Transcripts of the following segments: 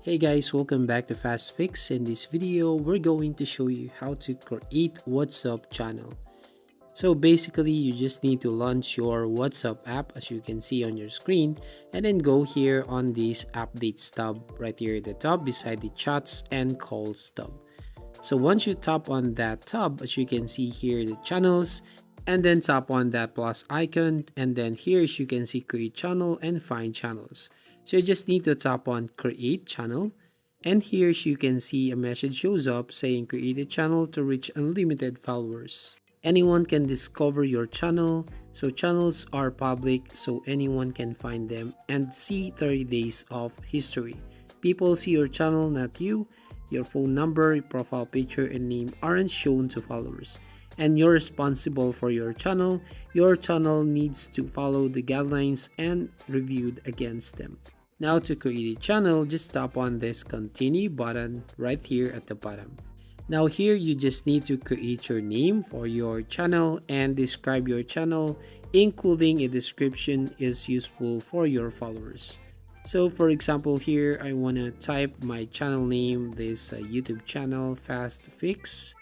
Hey guys, welcome back to Fast Fix. In this video, we're going to show you how to create WhatsApp channel. So basically, you just need to launch your WhatsApp app as you can see on your screen and then go here on this updates tab right here at the top beside the chats and calls tab. So once you tap on that tab, as you can see here the channels, and then tap on that plus icon, and then here as you can see create channel and find channels. So you just need to tap on create channel, and here as you can see a message shows up saying create a channel to reach unlimited followers. Anyone can discover your channel, so channels are public so anyone can find them and see 30 days of history. People see your channel, not you. Your phone number, profile picture, and name aren't shown to followers. And you're responsible for your channel. Your channel needs to follow the guidelines and reviewed against them. Now to create a channel, just tap on this continue button right here at the bottom. Now here you just need to create your name for your channel and describe your channel, including a description is useful for your followers. So for example here, I want to type my channel name, this YouTube channel, Fast Fix.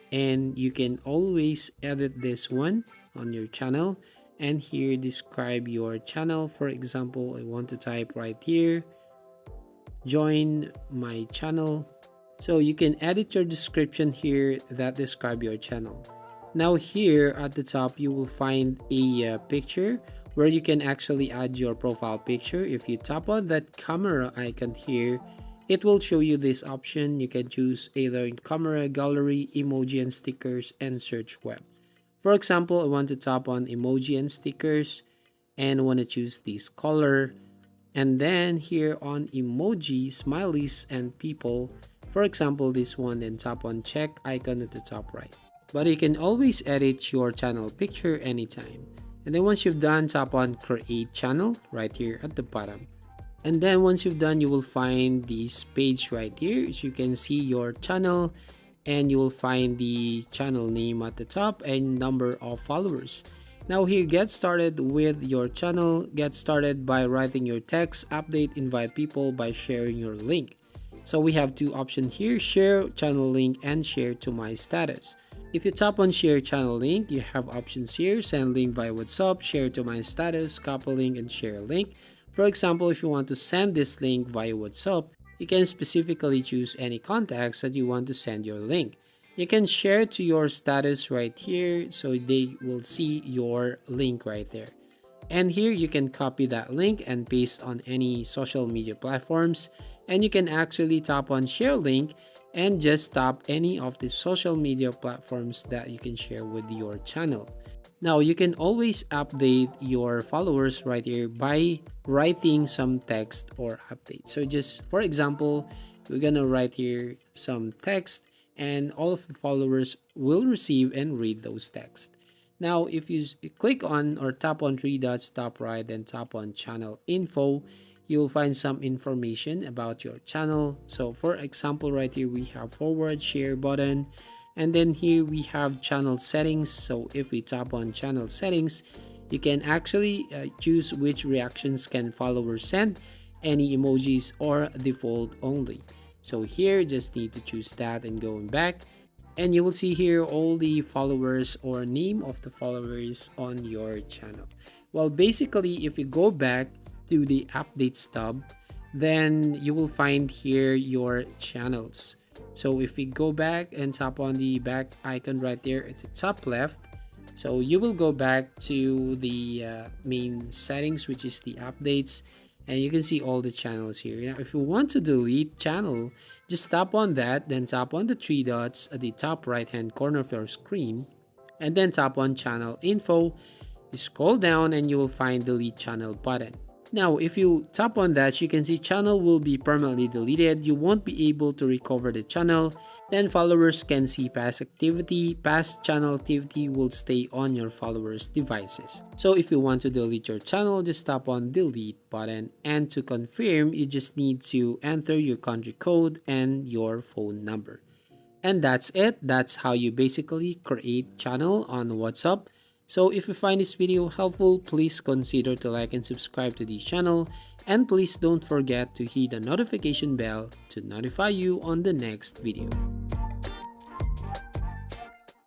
And you can always edit this one on your channel. And here describe your channel. For example, I want to type right here, join my channel. So you can edit your description here that describe your channel. Now here at the top, you will find a picture where you can actually add your profile picture. If you tap on that camera icon here, it will show you this option. You can choose either camera, gallery, emoji and stickers, and search web. For example, I want to tap on emoji and stickers and I want to choose this color. And then here on emoji, smileys and people, for example this one, then tap on check icon at the top right. But you can always edit your channel picture anytime. And then once you've done, tap on create channel right here at the bottom. And then once you've done, you will find this page right here. As you can see your channel, and you will find the channel name at the top and number of followers. Now here, get started with your channel. Get started by writing your text, update, invite people by sharing your link. So we have two options here, share channel link and share to my status. If you tap on share channel link, you have options here, send link via WhatsApp, share to my status, copy link and share link. For example, if you want to send this link via WhatsApp, you can specifically choose any contacts that you want to send your link. You can share to your status right here so they will see your link right there. And here you can copy that link and paste on any social media platforms. And you can actually tap on share link and just tap any of the social media platforms that you can share with your channel. Now you can always update your followers right here by writing some text or update. So just for example, we're gonna write here some text and all of the followers will receive and read those texts. Now if you click on or tap on three dots top right, then tap on channel info, you'll find some information about your channel. So for example right here we have forward share button, and then here we have channel settings. So if we tap on channel settings, you can actually choose which reactions can followers send, any emojis or default only. So here just need to choose that and going back, and you will see here all the followers or name of the followers on your channel. Well, basically if you go back to the updates tab, then you will find here your channels. So if we go back and tap on the back icon right there at the top left, so you will go back to the main settings, which is the updates, and you can see all the channels here. Now if you want to delete channel, just tap on that, then tap on the three dots at the top right hand corner of your screen, and then tap on channel info. You scroll down and you will find delete channel button. Now if you tap on that, you can see channel will be permanently deleted. You won't be able to recover the channel. Then followers can see past activity. Past channel activity will stay on your followers devices. So if you want to delete your channel, just tap on delete button, and to confirm you just need to enter your country code and your phone number. And that's it. That's how you basically create channel on WhatsApp. So if you find this video helpful, please consider to like and subscribe to this channel. And please don't forget to hit the notification bell to notify you on the next video.